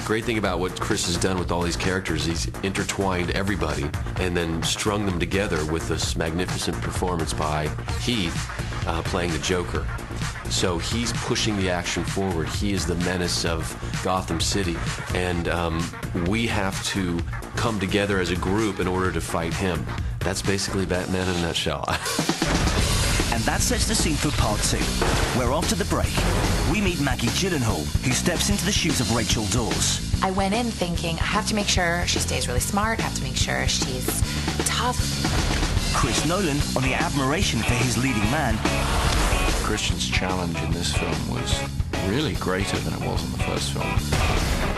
The great thing about what Chris has done with all these characters, he's intertwined everybody and then strung them together with this magnificent performance by Heath playing the Joker. So he's pushing the action forward. He is the menace of Gotham City, and we have to come together as a group in order to fight him. That's basically Batman in a nutshell. And that sets the scene for part 2, where after the break, we meet Maggie Gyllenhaal, who steps into the shoes of Rachel Dawes. I went in thinking, I have to make sure she stays really smart, I have to make sure she's tough. Chris Nolan on the admiration for his leading man. Christian's challenge in this film was really greater than it was in the first film.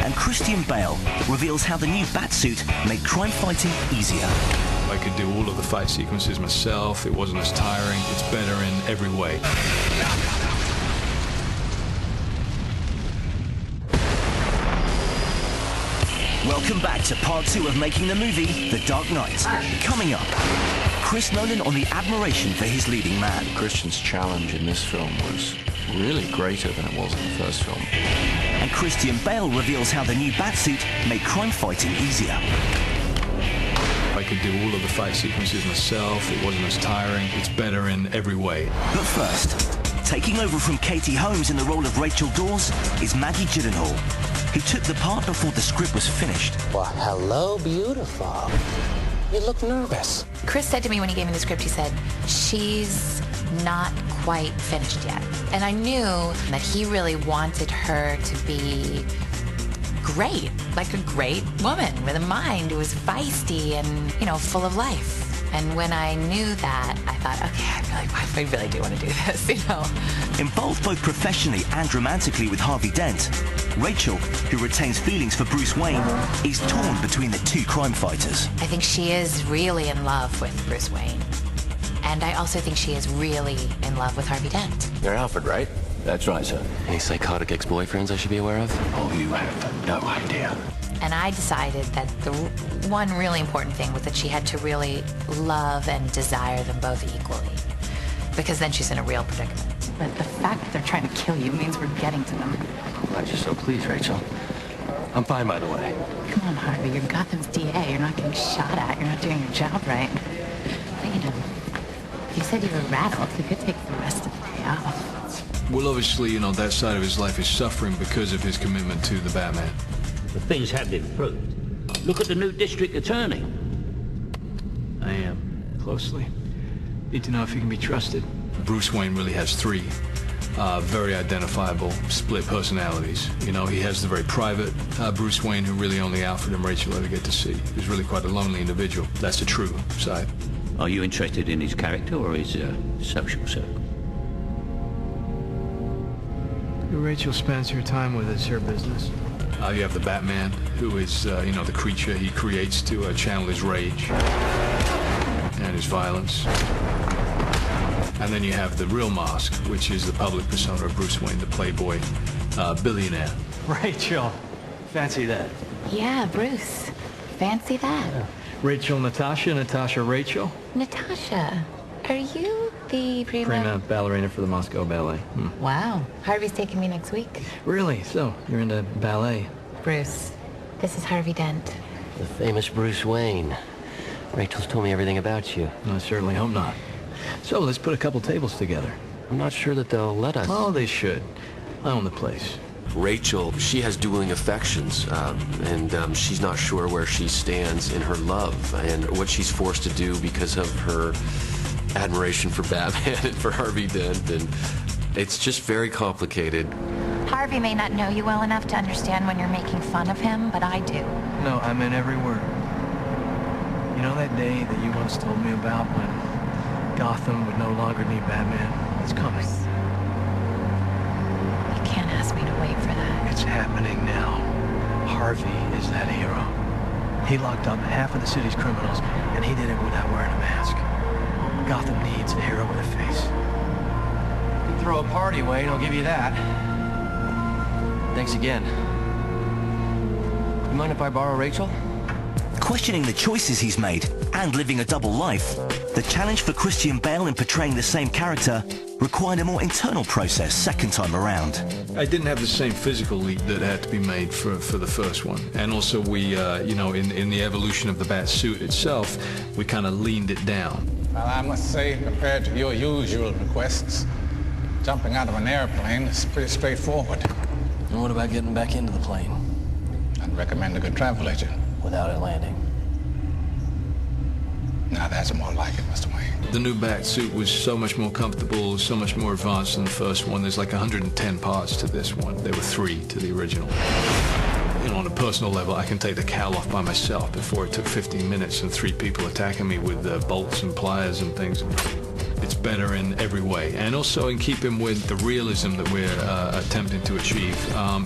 And Christian Bale reveals how the new Batsuit made crime fighting easier. I could do all of the fight sequences myself. It wasn't as tiring. It's better in every way. Welcome back to part 2 of making the movie The Dark Knight. Coming up, Chris Nolan on the admiration for his leading man. Christian's challenge in this film was really greater than it was in the first film. And Christian Bale reveals how the new Batsuit made crime fighting easier. I could do all of the fight sequences myself. It wasn't as tiring. It's better in every way. But first, taking over from Katie Holmes in the role of Rachel Dawes is Maggie Gyllenhaal, who took the part before the script was finished. Well, hello, beautiful. You look nervous. Chris said to me when he gave me the script, he said, she's not quite finished yet. And I knew that he really wanted her to be great, like a great woman with a mind who was feisty and, you know, full of life. And when I knew that, I thought, okay, I really do want to do this, you know. Involved both professionally and romantically with Harvey Dent, Rachel, who retains feelings for Bruce Wayne, is torn between the two crime fighters. I think she is really in love with Bruce Wayne. And I also think she is really in love with Harvey Dent. You're Alfred, right? That's right, sir. Any psychotic ex-boyfriends I should be aware of? Oh, you have no idea. And I decided that the one really important thing was that she had to really love and desire them both equally, because then she's in a real predicament. But the fact that they're trying to kill you means we're getting to them. I'm glad you're so pleased, Rachel. I'm fine, by the way. Come on, Harvey, you're Gotham's DA. You're not getting shot at. You're not doing your job right. But, you know, if you said you were rattled, you could take the rest of the day off. Well, obviously, you know, that side of his life is suffering because of his commitment to the Batman. But things have improved. Look at the new district attorney. I am, closely. Need to know if he can be trusted. Bruce Wayne really has three very identifiable split personalities. You know, he has the very private Bruce Wayne, who really only Alfred and Rachel ever get to see. He's really quite a lonely individual. That's the true side. Are you interested in his character or his social circle? Who Rachel spends her time with is her business. You have the Batman, who is, you know, the creature he creates to channel his rage and his violence. And then you have the real mask, which is the public persona of Bruce Wayne, the playboy billionaire. Rachel, fancy that. Yeah, Bruce. Fancy that. Yeah. Rachel Natasha, Natasha Rachel. Natasha, are you the prima ballerina for the Moscow Ballet. Wow. Harvey's taking me next week. Really? So, you're into ballet? Bruce, this is Harvey Dent. The famous Bruce Wayne. Rachel's told me everything about you. I certainly hope not. So, let's put a couple tables together. I'm not sure that they'll let us. Oh, they should. I own the place. Rachel, she has dueling affections, and she's not sure where she stands in her love and what she's forced to do because of her admiration for Batman and for Harvey Dent, and it's just very complicated. Harvey may not know you well enough to understand when you're making fun of him, but I do. No, I meant every word. You know that day that you once told me about when Gotham would no longer need Batman? It's coming. You can't ask me to wait for that. It's happening now. Harvey is that hero. He locked up half of the city's criminals, and he did it without wearing a mask. Gotham needs a hero with a face. You can throw a party, Wayne, I'll give you that. Thanks again. You mind if I borrow Rachel? Questioning the choices he's made and living a double life, the challenge for Christian Bale in portraying the same character required a more internal process second time around. I didn't have the same physical leap that had to be made for the first one. And also we, you know, in the evolution of the bat suit itself, we kind of leaned it down. Well, I must say, compared to your usual requests, jumping out of an airplane is pretty straightforward. And what about getting back into the plane? I'd recommend a good travel agent. Without it landing. Now that's more like it, Mr. Wayne. The new bat suit was so much more comfortable, so much more advanced than the first one. There's like 110 parts to this one. There were 3 to the original. You know, on a personal level, I can take the cowl off by myself before it took 15 minutes and 3 people attacking me with bolts and pliers and things. It's better in every way. And also in keeping with the realism that we're attempting to achieve.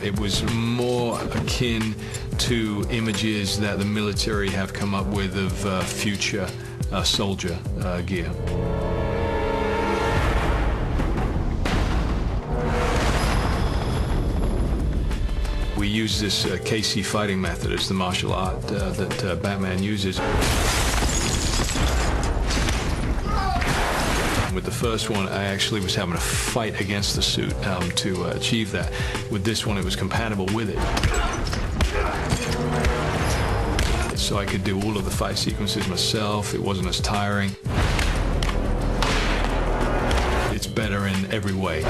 It was more akin to images that the military have come up with of future soldier gear. We use this KC fighting method as the martial art that Batman uses. With the first one, I actually was having to fight against the suit to achieve that. With this one, it was compatible with it. So I could do all of the fight sequences myself. It wasn't as tiring. It's better in every way.